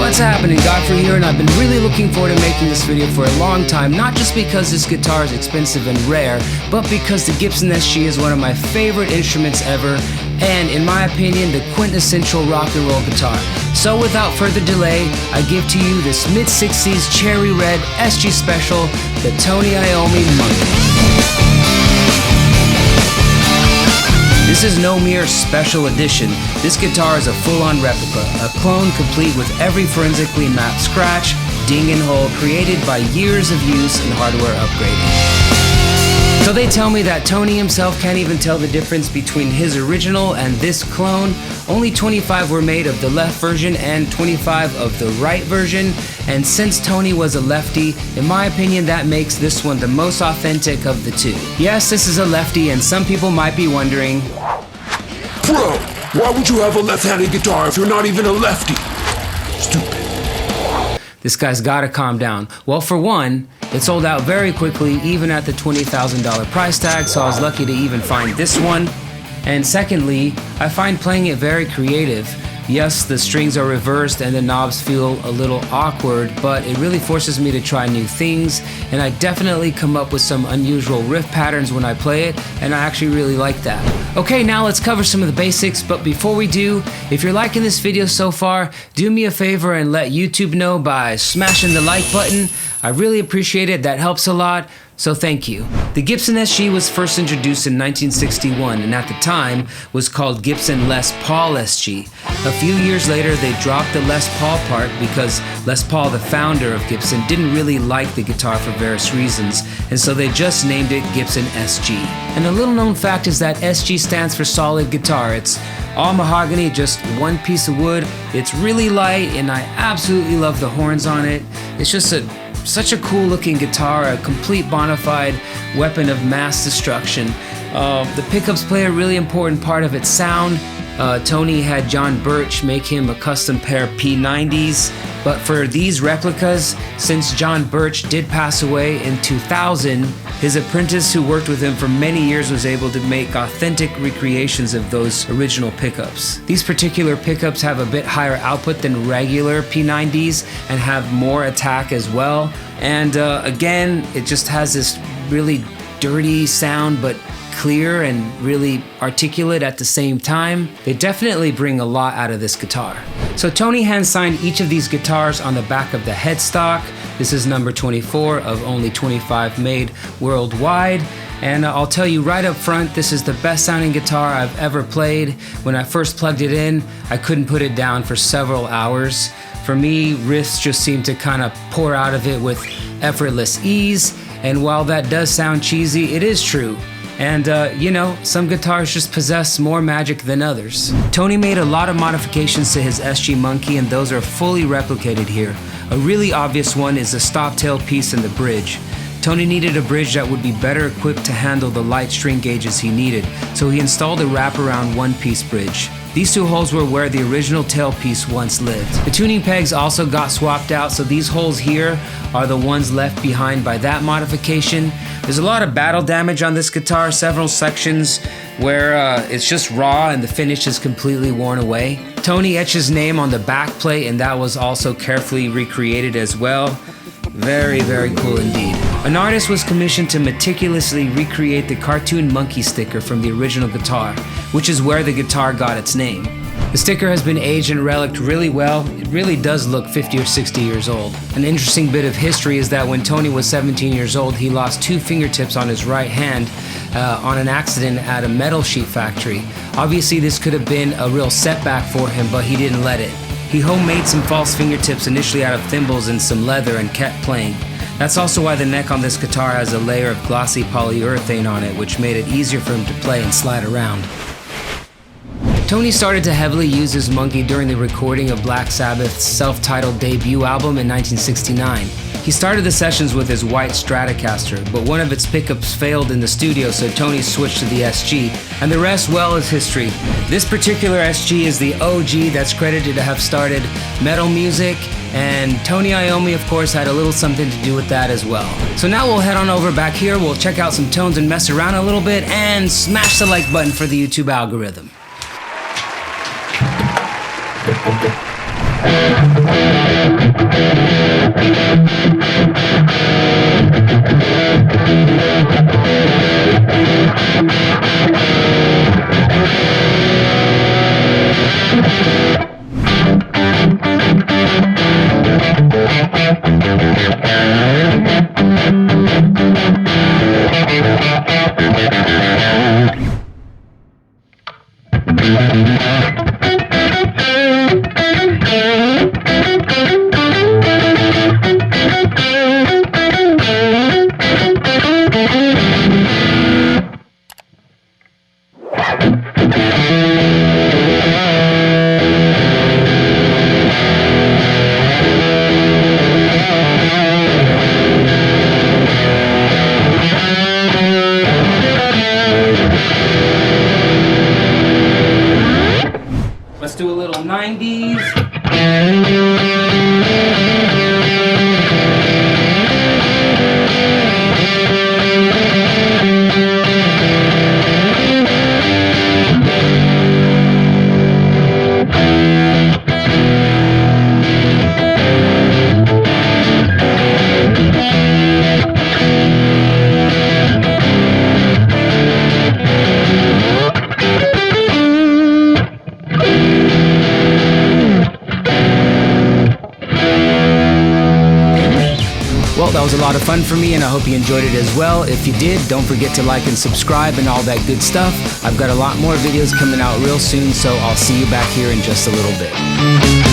What's happening? Godfrey here, and I've been really looking forward to making this video for a long time, not just because this guitar is expensive and rare, but because the Gibson SG is one of my favorite instruments ever, and in my opinion, the quintessential rock and roll guitar. So without further delay, I give to you this mid-60s cherry red SG Special, the Tony Iommi Monkey. This is no mere special edition. This guitar is a full-on replica, a clone complete with every forensically mapped scratch, ding and hole created by years of use and hardware upgrading. So they tell me that Tony himself can't even tell the difference between his original and this clone. Only 25 were made of the left version and 25 of the right version. And since Tony was a lefty, in my opinion, that makes this one the most authentic of the two. Yes, this is a lefty, and some people might be wondering, Bro, why would you have a left-handed guitar if you're not even a lefty? Stupid. this guy's gotta calm down. Well, for one, it sold out very quickly, even at the $20,000 price tag, so I was lucky to even find this one. And secondly, I find playing it very creative. Yes, the strings are reversed and the knobs feel a little awkward, but it really forces me to try new things, and I definitely come up with some unusual riff patterns when I play it, and I actually really like that. Okay, now let's cover some of the basics, but before we do, if you're liking this video so far, do me a favor and let YouTube know by smashing the like button. I really appreciate it, that helps a lot. So thank you. The Gibson SG was first introduced in 1961 and at the time was called Gibson Les Paul SG. A few years later they dropped the Les Paul part because Les Paul, the founder of Gibson, didn't really like the guitar for various reasons, and so they just named it Gibson SG. And a little known fact is that SG stands for solid guitar. It's all mahogany, just one piece of wood. It's really light and I absolutely love the horns on it. It's just such a cool looking guitar, a complete bona fide weapon of mass destruction. The pickups play a really important part of its sound. Tony had John Birch make him a custom pair of P90s, but for these replicas, since John Birch did pass away in 2000, his apprentice who worked with him for many years was able to make authentic recreations of those original pickups. These particular pickups have a bit higher output than regular P90s and have more attack as well. And again, it just has this really dirty sound, but clear and really articulate at the same time. They definitely bring a lot out of this guitar. So Tony hand signed each of these guitars on the back of the headstock. This is number 24 of only 25 made worldwide. And I'll tell you right up front, this is the best sounding guitar I've ever played. When I first plugged it in, I couldn't put it down for several hours. For me, riffs just seem to kind of pour out of it with effortless ease. And while that does sound cheesy, it is true. And you know, some guitars just possess more magic than others. Tony made a lot of modifications to his SG Monkey, and those are fully replicated here. A really obvious one is the stop tail piece and the bridge. Tony needed a bridge that would be better equipped to handle the light string gauges he needed, so he installed a wraparound one-piece bridge. These two holes were where the original tailpiece once lived. The tuning pegs also got swapped out, so these holes here are the ones left behind by that modification. There's a lot of battle damage on this guitar, several sections where it's just raw and the finish is completely worn away. Tony etched his name on the back plate, and that was also carefully recreated as well. Very, very cool indeed. An artist was commissioned to meticulously recreate the cartoon monkey sticker from the original guitar, which is where the guitar got its name. The sticker has been aged and reliced really well. It really does look 50 or 60 years old. An interesting bit of history is that when Tony was 17 years old, he lost 2 fingertips on his right hand on an accident at a metal sheet factory. Obviously, this could have been a real setback for him, but he didn't let it. He homemade some false fingertips initially out of thimbles and some leather and kept playing. That's also why the neck on this guitar has a layer of glossy polyurethane on it, which made it easier for him to play and slide around. Tony started to heavily use his Monkey during the recording of Black Sabbath's self-titled debut album in 1969. He started the sessions with his white Stratocaster, but one of its pickups failed in the studio, so Tony switched to the SG, and the rest, well, is history. This particular SG is the OG that's credited to have started metal music, and Tony Iommi, of course, had a little something to do with that as well. So now we'll head on over back here, we'll check out some tones and mess around a little bit, and smash the like button for the YouTube algorithm. Let's do a little 90s. Well, that was a lot of fun for me, and I hope you enjoyed it as well. If you did, don't forget to like and subscribe and all that good stuff. I've got a lot more videos coming out real soon, so I'll see you back here in just a little bit.